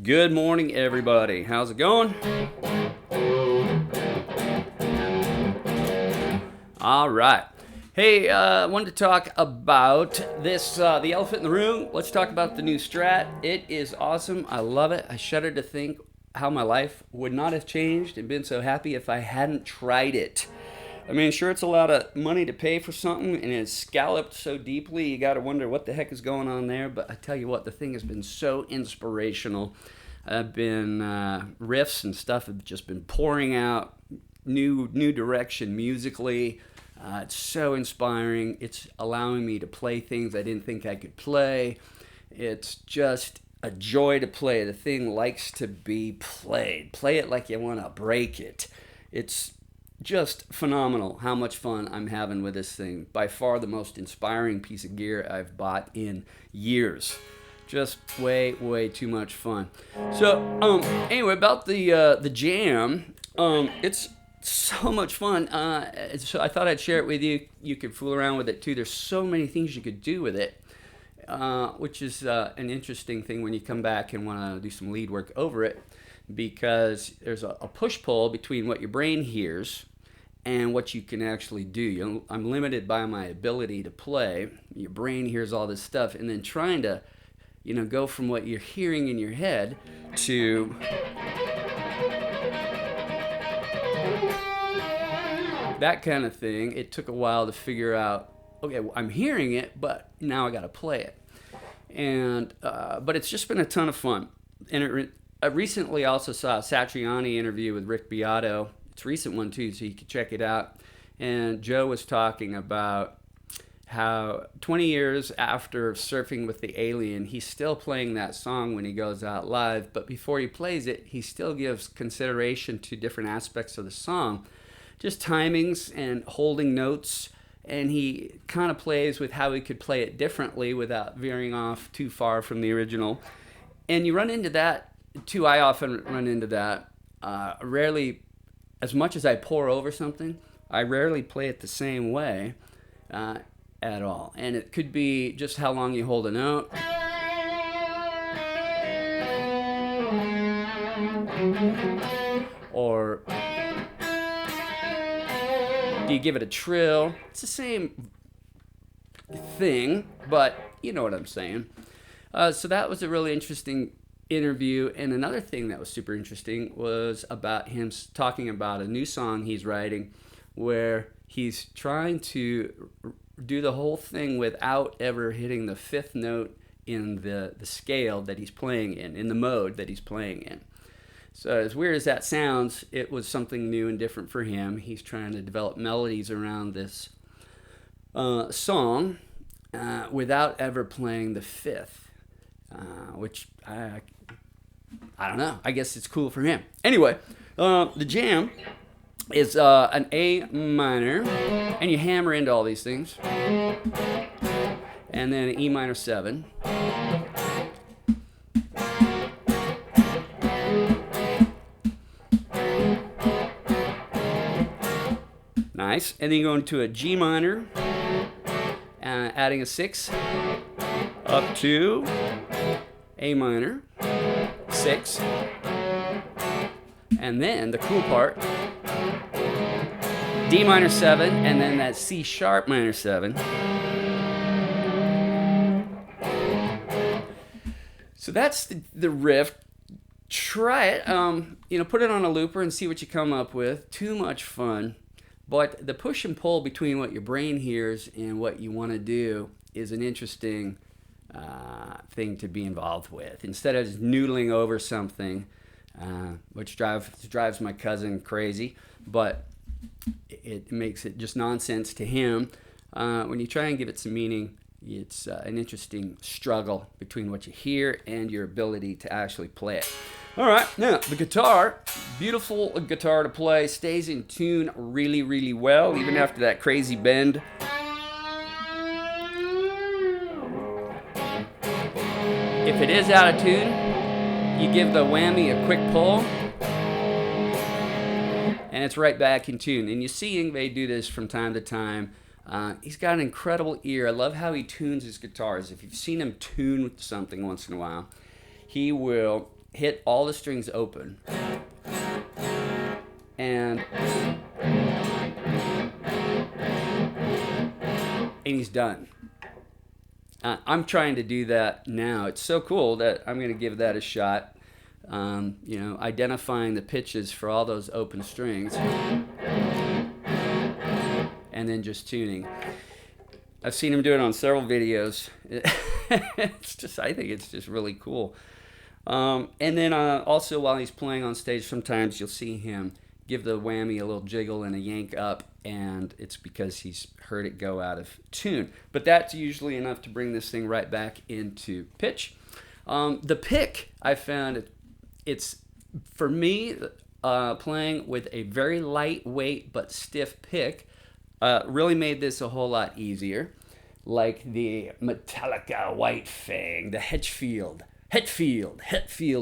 Good morning, everybody. How's it going? All right. Hey, I wanted to talk about this, the elephant in the room. Let's talk about the new Strat. It is awesome. I love it. I shudder to think how my life would not have changed and been so happy if I hadn't tried it. I mean, sure, it's a lot of money to pay for something, and it's scalloped so deeply, you got to wonder what the heck is going on there. But I tell you what, the thing has been so inspirational. I've been riffs and stuff have just been pouring out new direction musically. It's so inspiring. It's allowing me to play things I didn't think I could play. It's just a joy to play. The thing likes to be played. Play it like you want to break it. It's just phenomenal how much fun I'm having with this thing. By far the most inspiring piece of gear I've bought in years. Just way too much fun. So anyway, about the jam, it's so much fun. So I thought I'd share it with you. You could fool around with it too. There's so many things you could do with it, which is an interesting thing when you come back and want to do some lead work over it, because there's a push-pull between what your brain hears and what you can actually do. I'm limited by my ability to play. Your brain hears all this stuff, and then trying to, go from what you're hearing in your head to that kind of thing. It took a while to figure out, okay, I'm hearing it, but now I got to play it. And but it's just been a ton of fun. And I recently also saw a Satriani interview with Rick Beato. It's a recent one too, so you can check it out. And Joe was talking about how 20 years after Surfing with the Alien, he's still playing that song when he goes out live, but before he plays it, he still gives consideration to different aspects of the song, just timings and holding notes, and he kind of plays with how he could play it differently without veering off too far from the original. And you run into that too. I often run into that. Rarely, as much as I pour over something, I rarely play it the same way at all. And it could be just how long you hold a note, or do you give it a trill? It's the same thing, but you know what I'm saying. So that was a really interesting interview. And another thing that was super interesting was about him talking about a new song he's writing, where he's trying to do the whole thing without ever hitting the fifth note in the scale that he's playing in the mode that he's playing in. So as weird as that sounds, it was something new and different for him. He's trying to develop melodies around this song without ever playing the fifth, which I don't know. I guess it's cool for him. Anyway, the jam is an A minor, and you hammer into all these things, and then an E minor 7. Nice. And then you go into a G minor, adding a 6, up to A minor, 6, and then the cool part, D minor 7, and then that C sharp minor 7. So that's the riff. Try it, put it on a looper and see what you come up with. Too much fun. But the push and pull between what your brain hears and what you want to do is an interesting thing to be involved with. Instead of just noodling over something, which drives my cousin crazy, but it makes it just nonsense to him. When you try and give it some meaning, it's an interesting struggle between what you hear and your ability to actually play it. All right, now the guitar, beautiful guitar to play, stays in tune really well, even after that crazy bend. If it is out of tune, you give the whammy a quick pull, and it's right back in tune. And you see Yngwie do this from time to time. He's got an incredible ear. I love how he tunes his guitars. If you've seen him tune something once in a while, he will hit all the strings open, and he's done. I'm trying to do that now. It's so cool that I'm going to give that a shot. Identifying the pitches for all those open strings, and then just tuning. I've seen him do it on several videos. I think it's just really cool. And then also while he's playing on stage, sometimes you'll see him give the whammy a little jiggle and a yank up, and it's because he's heard it go out of tune. But that's usually enough to bring this thing right back into pitch. The pick, I found, it's, for me, playing with a very lightweight but stiff pick, really made this a whole lot easier. Like the Metallica White Fang, the Hetfield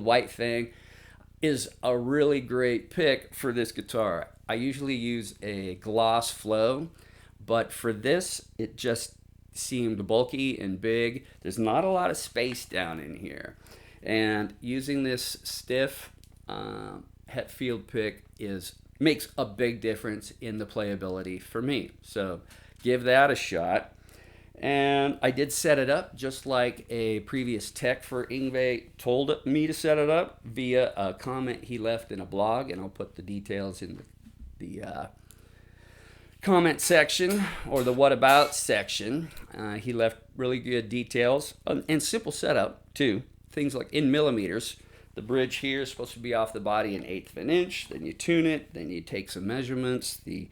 White Fang is a really great pick for this guitar. I usually use a gloss flow, but for this, it just seemed bulky and big. There's not a lot of space down in here. And using this stiff Hetfield pick makes a big difference in the playability for me. So give that a shot. And I did set it up just like a previous tech for Yngwie told me to set it up via a comment he left in a blog, and I'll put the details in the comment section, or the what about section. He left really good details and simple setup too. Things like in millimeters. The bridge here is supposed to be off the body 1/8 of an inch. Then you tune it. Then you take some measurements. The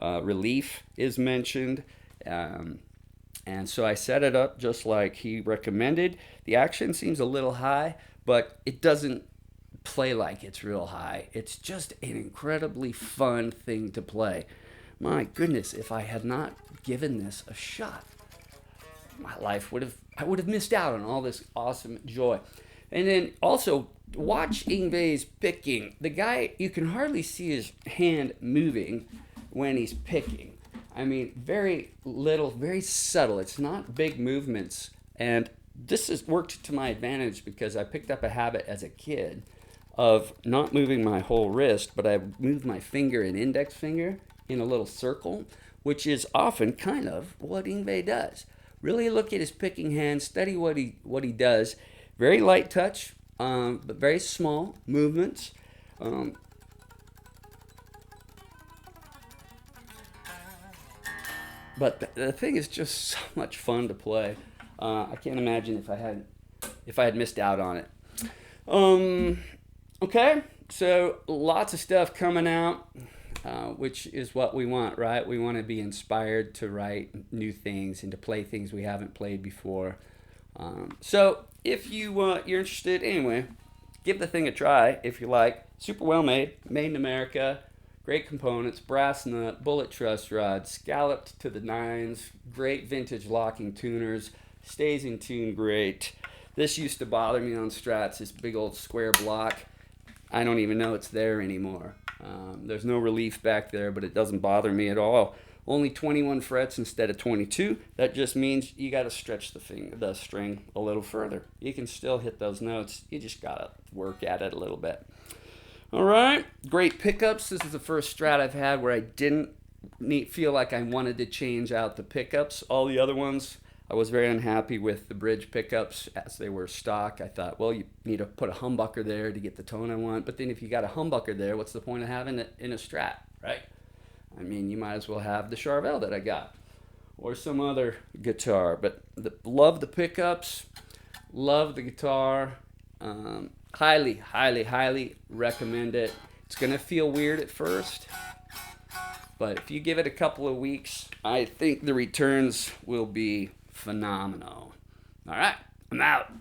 relief is mentioned. And so I set it up just like he recommended. The action seems a little high, but it doesn't play like it's real high. It's just an incredibly fun thing to play. My goodness, if I had not given this a shot, my life I would have missed out on all this awesome joy. And then also watch Yngwie's picking. The guy, you can hardly see his hand moving when he's picking. I mean, very little, very subtle. It's not big movements. And this has worked to my advantage because I picked up a habit as a kid of not moving my whole wrist, but I moved my finger and index finger in a little circle, which is often kind of what Yngwie does. Really look at his picking hand, study what he does. Very light touch, but very small movements. But the thing is just so much fun to play. I can't imagine if I had missed out on it. Okay, so lots of stuff coming out, which is what we want, right? We want to be inspired to write new things and to play things we haven't played before. So if you're interested, anyway, give the thing a try if you like. Super well made in America. Great components, brass nut, bullet truss rod, scalloped to the nines, great vintage locking tuners, stays in tune great. This used to bother me on Strats, this big old square block. I don't even know it's there anymore. There's no relief back there, but it doesn't bother me at all. Only 21 frets instead of 22. That just means you got to stretch the string a little further. You can still hit those notes. You just got to work at it a little bit. All right, great pickups. This is the first Strat I've had where I didn't feel like I wanted to change out the pickups. All the other ones, I was very unhappy with the bridge pickups as they were stock. I thought, well, you need to put a humbucker there to get the tone I want. But then if you got a humbucker there, what's the point of having it in a Strat, right? I mean, you might as well have the Charvel that I got or some other guitar. But love the pickups, love the guitar. Highly, highly, highly recommend it. It's going to feel weird at first, but if you give it a couple of weeks, I think the returns will be phenomenal. All right, I'm out.